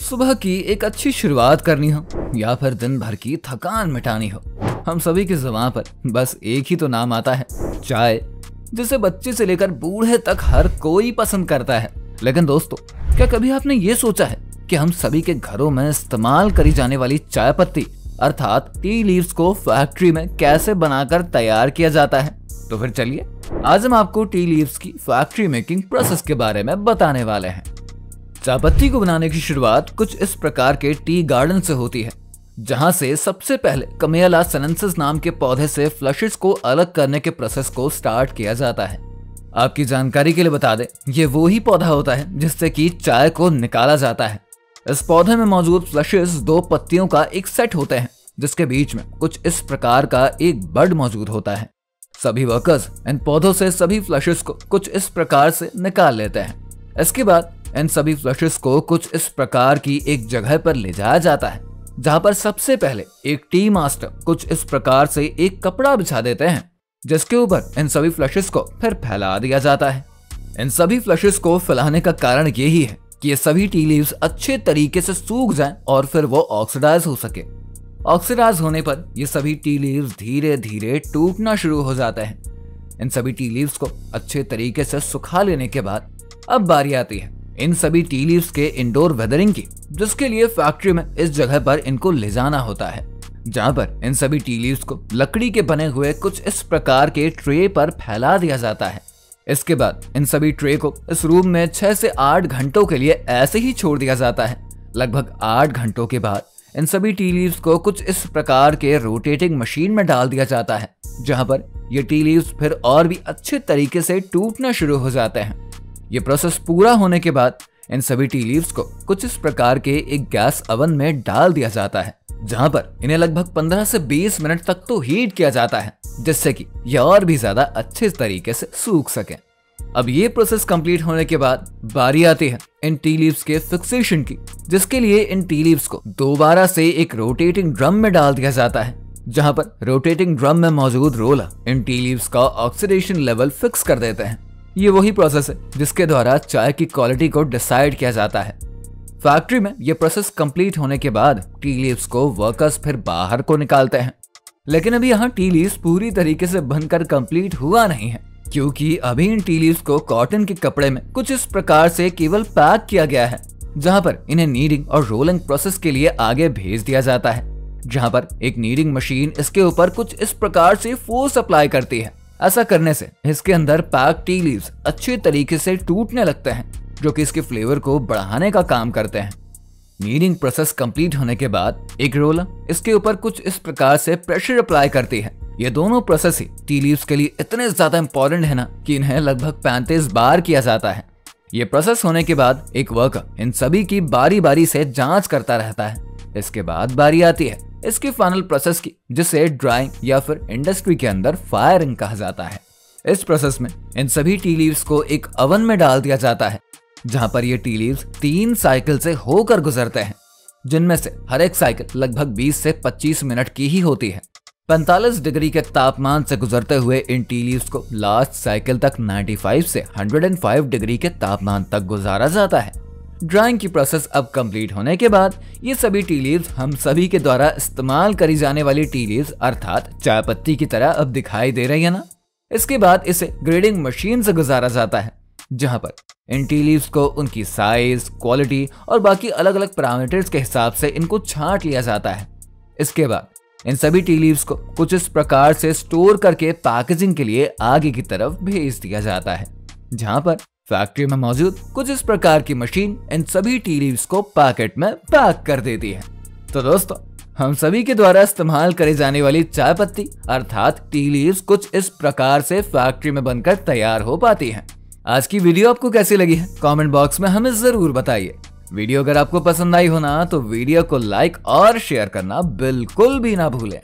सुबह की एक अच्छी शुरुआत करनी हो या फिर दिन भर की थकान मिटानी हो, हम सभी की ज़ुबान पर बस एक ही तो नाम आता है, चाय, जिसे बच्चे से लेकर बूढ़े तक हर कोई पसंद करता है। लेकिन दोस्तों, क्या कभी आपने ये सोचा है कि हम सभी के घरों में इस्तेमाल करी जाने वाली चाय पत्ती अर्थात टी लीव्स को फैक्ट्री में कैसे बनाकर तैयार किया जाता है? तो फिर चलिए, आज हम आपको टी लीव्स की फैक्ट्री मेकिंग प्रोसेस के बारे में बताने वाले हैं। चाय पत्ती को बनाने की शुरुआत कुछ इस प्रकार के टी गार्डन से होती है, जहां से सबसे पहले कमेला सिनेंसिस नाम के पौधे से फ्लशेस को अलग करने के प्रोसेस को स्टार्ट किया जाता है। आपकी जानकारी के लिए बता दें, ये वो ही पौधा होता है जिससे कि चाय को निकाला जाता है। इस पौधे में मौजूद फ्लशेस दो पत्तियों का एक सेट होते हैं, जिसके बीच में कुछ इस प्रकार का एक बड मौजूद होता है। सभी वर्कर्स इन पौधों से सभी फ्लशेस को कुछ इस प्रकार से निकाल लेते हैं। इसके बाद इन सभी फ्लशेस को कुछ इस प्रकार की एक जगह पर ले जाया जाता है, जहां पर सबसे पहले एक टी मास्टर कुछ इस प्रकार से एक कपड़ा बिछा देते हैं, जिसके ऊपर इन सभी फ्लशेस को फिर फैला दिया जाता है। इन सभी फ्लशेस को फैलाने का कारण यही है कि ये सभी टी लीव्स अच्छे तरीके से सूख जाएं और फिर वो ऑक्सीडाइज हो सके। ऑक्सीडाइज होने पर ये सभी टी लीव्स धीरे धीरे टूटना शुरू हो जाते हैं। इन सभी टी लीव्स को अच्छे तरीके से सुखा लेने के बाद अब बारी आती है इन सभी टी लीव्स के इंडोर वेदरिंग की, जिसके लिए फैक्ट्री में इस जगह पर इनको ले जाना होता है, जहां पर इन सभी टी लीव्स को लकड़ी के बने हुए कुछ इस प्रकार के ट्रे पर फैला दिया जाता है। इसके बाद इन सभी ट्रे को इस रूम में 6 से 8 घंटों के लिए ऐसे ही छोड़ दिया जाता है। लगभग 8 घंटों के बाद इन सभी टी लीव्स को कुछ इस प्रकार के रोटेटिंग मशीन में डाल दिया जाता है, जहां पर ये टी लीव्स फिर और भी अच्छे तरीके से टूटना शुरू हो जाते हैं। ये प्रोसेस पूरा होने के बाद इन सभी टी लीव्स को कुछ इस प्रकार के एक गैस ओवन में डाल दिया जाता है, जहां पर इन्हें लगभग 15 से 20 मिनट तक तो हीट किया जाता है, जिससे कि ये और भी ज्यादा अच्छे तरीके से सूख सके। अब ये प्रोसेस कंप्लीट होने के बाद बारी आती है इन टी लीव्स के फिक्सेशन की, जिसके लिए इन टी लीव्स को दोबारा से एक रोटेटिंग ड्रम में डाल दिया जाता है, जहां पर रोटेटिंग ड्रम में मौजूद रोलर इन टी लीव्स का ऑक्सीडेशन लेवल फिक्स कर देते हैं। ये वही प्रोसेस है जिसके द्वारा चाय की क्वालिटी को डिसाइड किया जाता है। फैक्ट्री में ये प्रोसेस कंप्लीट होने के बाद टी लीव्स को वर्कर्स फिर बाहर को निकालते हैं। लेकिन अभी यहाँ टी लीव्स पूरी तरीके से बनकर कंप्लीट हुआ नहीं है, क्योंकि अभी इन टी लीव्स को कॉटन के कपड़े में कुछ इस प्रकार से केवल पैक किया गया है, जहां पर इन्हें नीडिंग और रोलिंग प्रोसेस के लिए आगे भेज दिया जाता है, जहां पर एक नीडिंग मशीन इसके ऊपर कुछ इस प्रकार से फोर्स अप्लाई करती है। ऐसा करने से इसके अंदर पैक टी लीव्स अच्छे तरीके से टूटने लगते हैं, जो कि इसके फ्लेवर को बढ़ाने का काम करते हैं। नीडिंग प्रोसेस कंप्लीट होने के बाद एक रोलर इसके ऊपर कुछ इस प्रकार से प्रेशर अप्लाई करती है। ये दोनों प्रोसेस ही टी लीव्स के लिए इतने ज्यादा इंपॉर्टेंट है ना कि इन्हें लगभग 35 बार किया जाता है। ये प्रोसेस होने के बाद एक वर्कर इन सभी की बारी बारी से जांच करता रहता है। इसके बाद बारी आती है इसकी फाइनल प्रोसेस की, जिसे ड्राइंग या फिर इंडस्ट्री के अंदर फायरिंग कहा जाता है। इस प्रोसेस में इन सभी टी लीव्स को एक ओवन में डाल दिया जाता है, जहां पर ये टी लीव्स 3 साइकिल से होकर गुजरते हैं, जिनमें से हर एक साइकिल लगभग 20 से 25 मिनट की ही होती है। 45 डिग्री के तापमान से गुजरते हुए इन टी लीव्स को लास्ट साइकिल तक 95 से 105 डिग्री के तापमान तक गुजारा जाता है। ड्राइंग की प्रोसेस अब कंप्लीट होने के बाद ये सभी टी लीव्स हम सभी के द्वारा इस्तेमाल करी जाने वाली टी लीव्स अर्थात चाय पत्ती की तरह अब दिखाई दे रही है ना। इसके बाद इसे ग्रेडिंग मशीन से गुजारा जाता है, जहां पर इन टी लीव्स को उनकी साइज, क्वालिटी और बाकी अलग अलग पैरामीटर्स के हिसाब से इनको छांट लिया जाता है। इसके बाद इन सभी टी लीव्स को कुछ इस प्रकार से स्टोर करके पैकेजिंग के लिए आगे की तरफ भेज दिया जाता है, जहां पर फैक्ट्री में मौजूद कुछ इस प्रकार की मशीन इन सभी टी लीव्स को पैकेट में पैक कर देती है। तो दोस्तों, हम सभी के द्वारा इस्तेमाल करी जाने वाली चाय पत्ती अर्थात टी लीव्स कुछ इस प्रकार से फैक्ट्री में बनकर तैयार हो पाती हैं। आज की वीडियो आपको कैसी लगी है कमेंट बॉक्स में हमें जरूर बताइए। वीडियो अगर आपको पसंद आई हो ना, तो वीडियो को लाइक और शेयर करना बिल्कुल भी ना भूलें।